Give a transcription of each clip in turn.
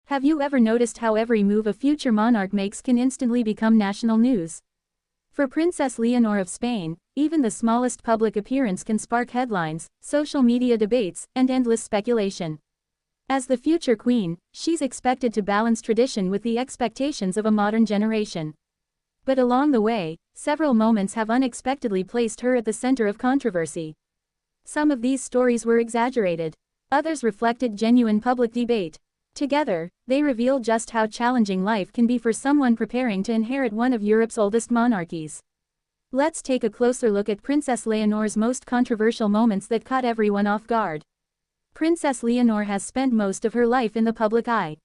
Have you ever noticed how every move a future monarch makes can instantly become national news? For Princess Leonor of Spain, even the smallest public appearance can spark headlines, social media debates, and endless speculation. As the future queen, she's expected to balance tradition with the expectations of a modern generation. But along the way, several moments have unexpectedly placed her at the center of controversy. Some of these stories were exaggerated. Others reflected genuine public debate. Together, they reveal just how challenging life can be for someone preparing to inherit one of Europe's oldest monarchies. Let's take a closer look at Princess Leonor's most controversial moments that caught everyone off guard. Princess Leonor has spent most of her life in the public eye.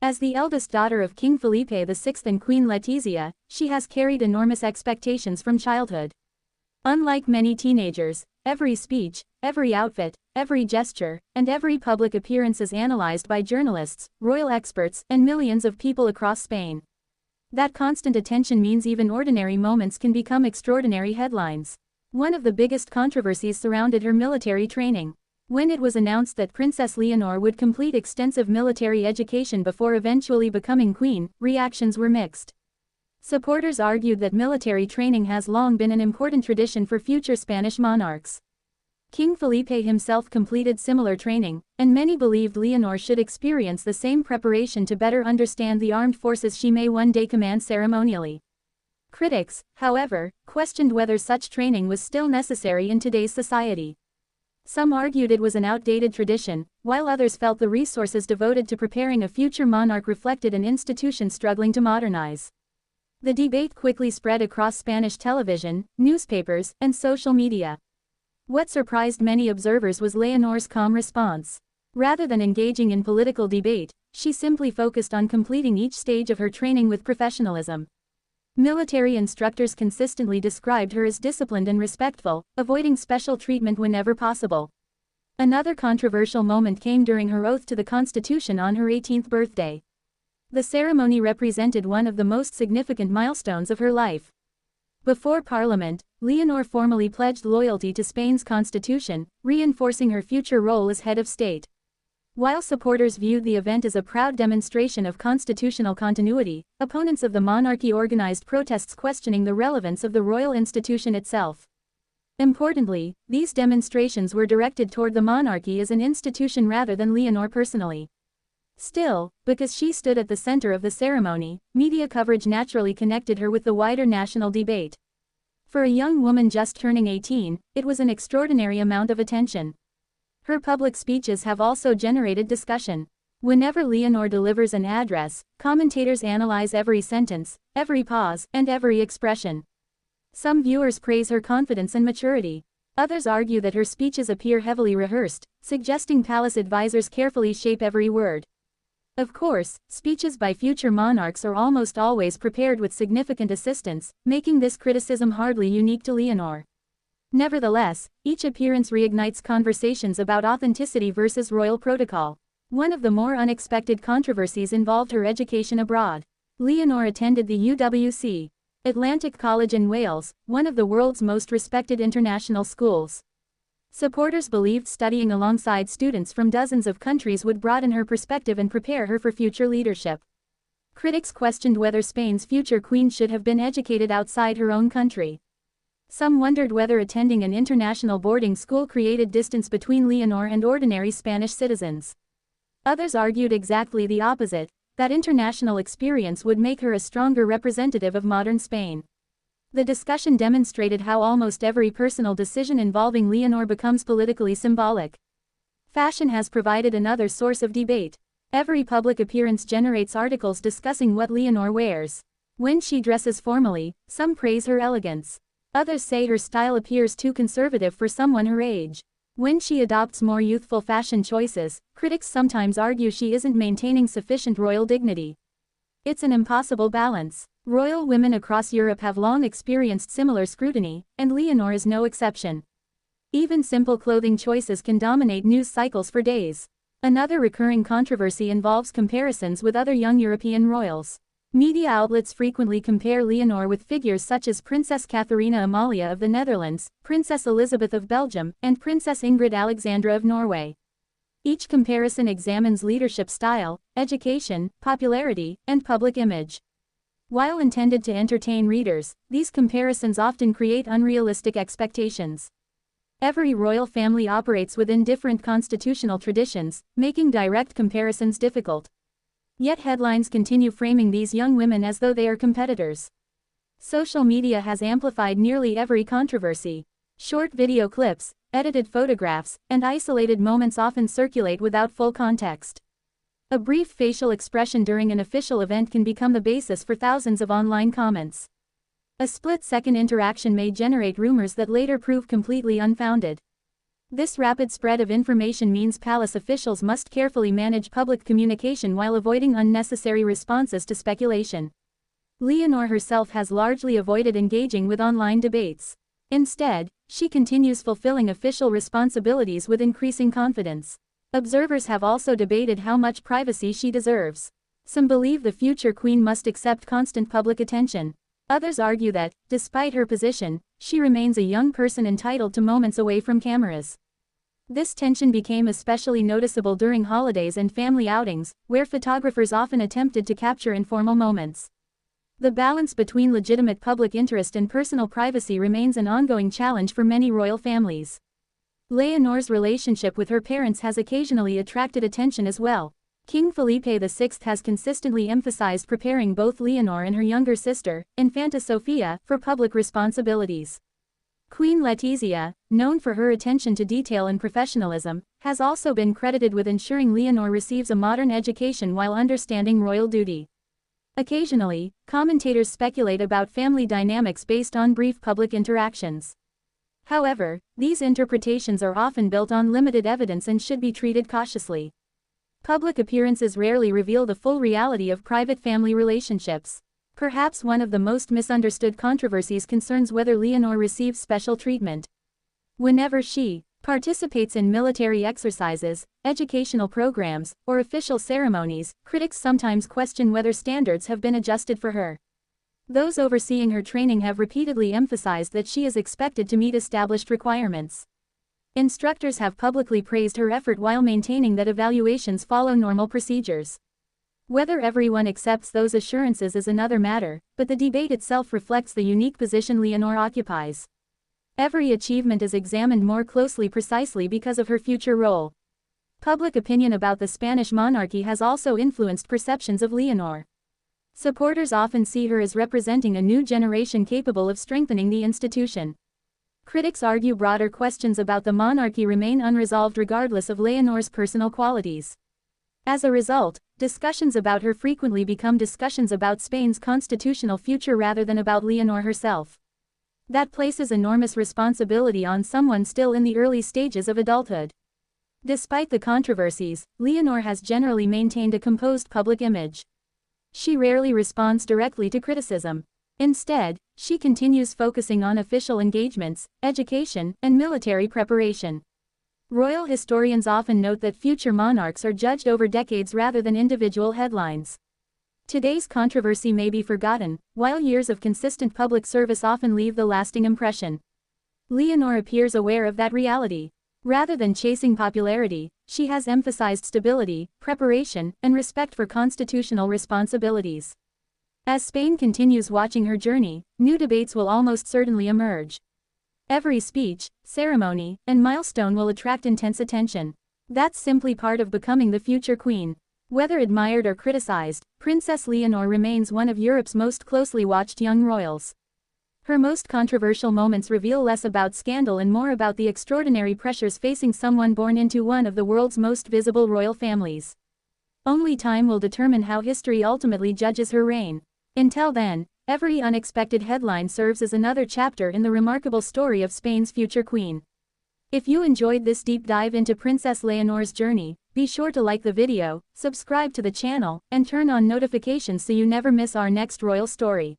As the eldest daughter of King Felipe VI and Queen Letizia, she has carried enormous expectations from childhood. Unlike many teenagers, every speech, every outfit, every gesture, and every public appearance is analyzed by journalists, royal experts, and millions of people across Spain. That constant attention means even ordinary moments can become extraordinary headlines. One of the biggest controversies surrounded her military training. When it was announced that Princess Leonor would complete extensive military education before eventually becoming queen, reactions were mixed. Supporters argued that military training has long been an important tradition for future Spanish monarchs. King Felipe himself completed similar training, and many believed Leonor should experience the same preparation to better understand the armed forces she may one day command ceremonially. Critics, however, questioned whether such training was still necessary in today's society. Some argued it was an outdated tradition, while others felt the resources devoted to preparing a future monarch reflected an institution struggling to modernize. The debate quickly spread across Spanish television, newspapers, and social media. What surprised many observers was Leonor's calm response. Rather than engaging in political debate, she simply focused on completing each stage of her training with professionalism. Military instructors consistently described her as disciplined and respectful, avoiding special treatment whenever possible. Another controversial moment came during her oath to the Constitution on her 18th birthday. The ceremony represented one of the most significant milestones of her life. Before Parliament, Leonor formally pledged loyalty to Spain's constitution, reinforcing her future role as head of state. While supporters viewed the event as a proud demonstration of constitutional continuity, opponents of the monarchy organized protests questioning the relevance of the royal institution itself. Importantly, these demonstrations were directed toward the monarchy as an institution rather than Leonor personally. Still, because she stood at the center of the ceremony, media coverage naturally connected her with the wider national debate. For a young woman just turning 18, it was an extraordinary amount of attention. Her public speeches have also generated discussion. Whenever Leonor delivers an address, commentators analyze every sentence, every pause, and every expression. Some viewers praise her confidence and maturity. Others argue that her speeches appear heavily rehearsed, suggesting palace advisors carefully shape every word. Of course, speeches by future monarchs are almost always prepared with significant assistance, making this criticism hardly unique to Leonor. Nevertheless, each appearance reignites conversations about authenticity versus royal protocol. One of the more unexpected controversies involved her education abroad. Leonor attended the UWC, Atlantic College in Wales, one of the world's most respected international schools. Supporters believed studying alongside students from dozens of countries would broaden her perspective and prepare her for future leadership. Critics questioned whether Spain's future queen should have been educated outside her own country. Some wondered whether attending an international boarding school created distance between Leonor and ordinary Spanish citizens. Others argued exactly the opposite, that international experience would make her a stronger representative of modern Spain. The discussion demonstrated how almost every personal decision involving Leonor becomes politically symbolic. Fashion has provided another source of debate. Every public appearance generates articles discussing what Leonor wears. When she dresses formally, some praise her elegance. Others say her style appears too conservative for someone her age. When she adopts more youthful fashion choices, critics sometimes argue she isn't maintaining sufficient royal dignity. It's an impossible balance. Royal women across Europe have long experienced similar scrutiny, and Leonor is no exception. Even simple clothing choices can dominate news cycles for days. Another recurring controversy involves comparisons with other young European royals. Media outlets frequently compare Leonor with figures such as Princess Catharina Amalia of the Netherlands, Princess Elizabeth of Belgium, and Princess Ingrid Alexandra of Norway. Each comparison examines leadership style, education, popularity, and public image. While intended to entertain readers, these comparisons often create unrealistic expectations. Every royal family operates within different constitutional traditions, making direct comparisons difficult. Yet headlines continue framing these young women as though they are competitors. Social media has amplified nearly every controversy. Short video clips, edited photographs, and isolated moments often circulate without full context. A brief facial expression during an official event can become the basis for thousands of online comments. A split-second interaction may generate rumors that later prove completely unfounded. This rapid spread of information means palace officials must carefully manage public communication while avoiding unnecessary responses to speculation. Leonor herself has largely avoided engaging with online debates. Instead, she continues fulfilling official responsibilities with increasing confidence. Observers have also debated how much privacy she deserves. Some believe the future queen must accept constant public attention. Others argue that, despite her position, she remains a young person entitled to moments away from cameras. This tension became especially noticeable during holidays and family outings, where photographers often attempted to capture informal moments. The balance between legitimate public interest and personal privacy remains an ongoing challenge for many royal families. Leonor's relationship with her parents has occasionally attracted attention as well. King Felipe VI has consistently emphasized preparing both Leonor and her younger sister, Infanta Sofia, for public responsibilities. Queen Letizia, known for her attention to detail and professionalism, has also been credited with ensuring Leonor receives a modern education while understanding royal duty. Occasionally, commentators speculate about family dynamics based on brief public interactions. However, these interpretations are often built on limited evidence and should be treated cautiously. Public appearances rarely reveal the full reality of private family relationships. Perhaps one of the most misunderstood controversies concerns whether Leonor receives special treatment. Whenever she participates in military exercises, educational programs, or official ceremonies, critics sometimes question whether standards have been adjusted for her. Those overseeing her training have repeatedly emphasized that she is expected to meet established requirements. Instructors have publicly praised her effort while maintaining that evaluations follow normal procedures. Whether everyone accepts those assurances is another matter, but the debate itself reflects the unique position Leonor occupies. Every achievement is examined more closely precisely because of her future role. Public opinion about the Spanish monarchy has also influenced perceptions of Leonor. Supporters often see her as representing a new generation capable of strengthening the institution. Critics argue broader questions about the monarchy remain unresolved regardless of Leonor's personal qualities. As a result, discussions about her frequently become discussions about Spain's constitutional future rather than about Leonor herself. That places enormous responsibility on someone still in the early stages of adulthood. Despite the controversies, Leonor has generally maintained a composed public image. She rarely responds directly to criticism. Instead, she continues focusing on official engagements, education, and military preparation. Royal historians often note that future monarchs are judged over decades rather than individual headlines. Today's controversy may be forgotten, while years of consistent public service often leave the lasting impression. Leonor appears aware of that reality. Rather than chasing popularity, she has emphasized stability, preparation, and respect for constitutional responsibilities. As Spain continues watching her journey, new debates will almost certainly emerge. Every speech, ceremony, and milestone will attract intense attention. That's simply part of becoming the future queen. Whether admired or criticized, Princess Leonor remains one of Europe's most closely watched young royals. Her most controversial moments reveal less about scandal and more about the extraordinary pressures facing someone born into one of the world's most visible royal families. Only time will determine how history ultimately judges her reign. Until then, every unexpected headline serves as another chapter in the remarkable story of Spain's future queen. If you enjoyed this deep dive into Princess Leonor's journey, be sure to like the video, subscribe to the channel, and turn on notifications so you never miss our next royal story.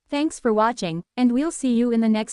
Thanks for watching, and we'll see you in the next